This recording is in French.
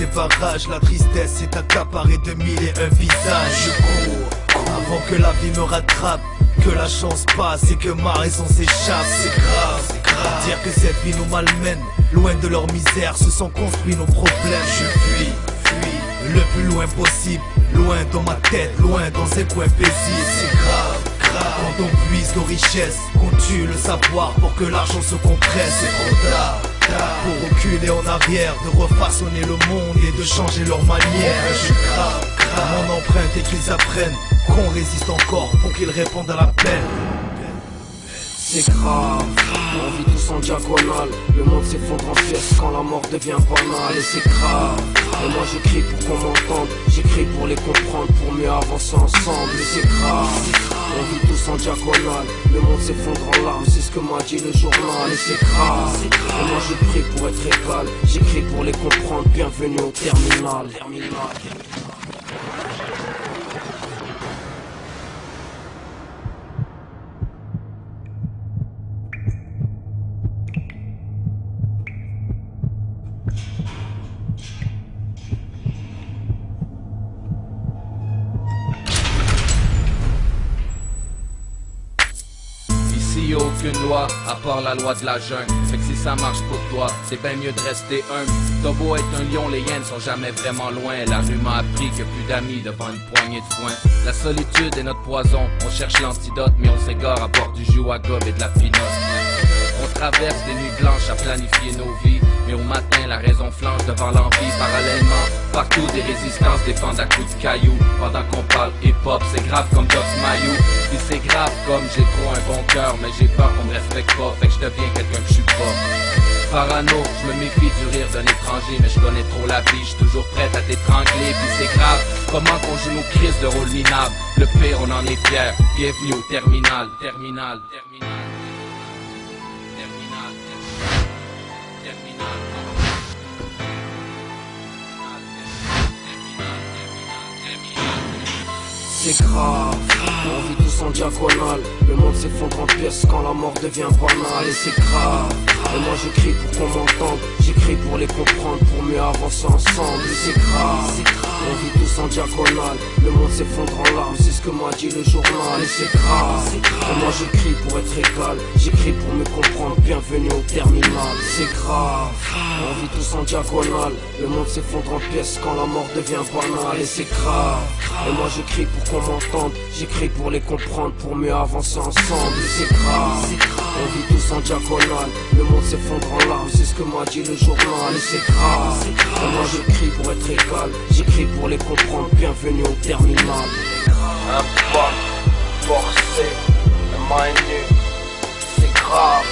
ces barrages, la tristesse s'est accaparée de mille et un visages. Je cours avant que la vie me rattrape, que la chance passe et que ma raison s'échappe. C'est grave, dire que cette vie nous malmène. Loin de leur misère se sont construits nos problèmes. Je fuis le plus loin possible, loin dans ma tête, loin dans ces coins paisibles. C'est grave, quand on puise nos richesses, qu'on tue le savoir pour que l'argent se compresse. C'est trop tard pour reculer en arrière, de refaçonner le monde et de changer leur manière. Je grave mon empreinte et qu'ils apprennent qu'on résiste encore pour qu'ils répondent à l'appel. C'est grave, on vit tous en diagonale. Le monde s'effondre en pièces quand la mort devient banale. Et c'est grave, et moi j'écris pour qu'on m'entende. J'écris pour les comprendre, pour mieux avancer ensemble. Et c'est grave, on vit tous en diagonale. Le monde s'effondre en larmes, c'est ce que m'a dit le journal. Et c'est grave, et moi je prie pour être égal. J'écris pour les comprendre, bienvenue au terminal. Ici y'a aucune loi, à part la loi de la jungle. Fait que si ça marche pour toi, c'est bien mieux de rester humble. T'as beau être un lion, les hyènes sont jamais vraiment loin. La rue m'a appris que plus d'amis devant une poignée de foin. La solitude est notre poison, on cherche l'antidote, mais on s'égare à boire du jus à gobe et de la finosse. On traverse des nuits blanches à planifier nos vies, mais au matin la raison flanche devant l'envie. Parallèlement, partout des résistances défendent à coups de cailloux. Pendant qu'on parle hip-hop, c'est grave comme Doc Mayou. Puis c'est grave comme j'ai trop un bon cœur, mais j'ai peur qu'on me respecte pas, fait que je deviens quelqu'un que je suis pas. Parano, je me méfie du rire d'un étranger, mais je connais trop la vie, je suis toujours prête à t'étrangler. Puis c'est grave, comment qu'on joue nos crises de rôle minable. Le pire, on en est fiers, bienvenue au terminal. C'est grave, on vit tous en diagonale. Le monde s'effondre en pièces quand la mort devient banale. Et c'est grave, et moi j'écris pour qu'on m'entende. J'écris pour les comprendre, pour mieux avancer ensemble. Et c'est grave, on vit tous en diagonale. Le monde s'effondre en larmes, c'est ce que m'a dit le journal. Et c'est grave, et moi j'écris pour être égal. J'écris pour me comprendre, bienvenue au terminal. C'est grave, on vit tous en diagonale. Le monde s'effondre en pièces quand la mort devient banale. Et c'est grave, et moi j'écris pour qu'on m'entende. J'écris pour les comprendre, pour mieux avancer ensemble. Et c'est grave, on vit tous en diagonale. Le monde s'effondre en larmes, c'est ce que m'a dit le journal. Et c'est grave, et moi j'écris pour être égal. J'écris pour les comprendre, bienvenue au terminal. Un pas forcé, un main nue, c'est grave.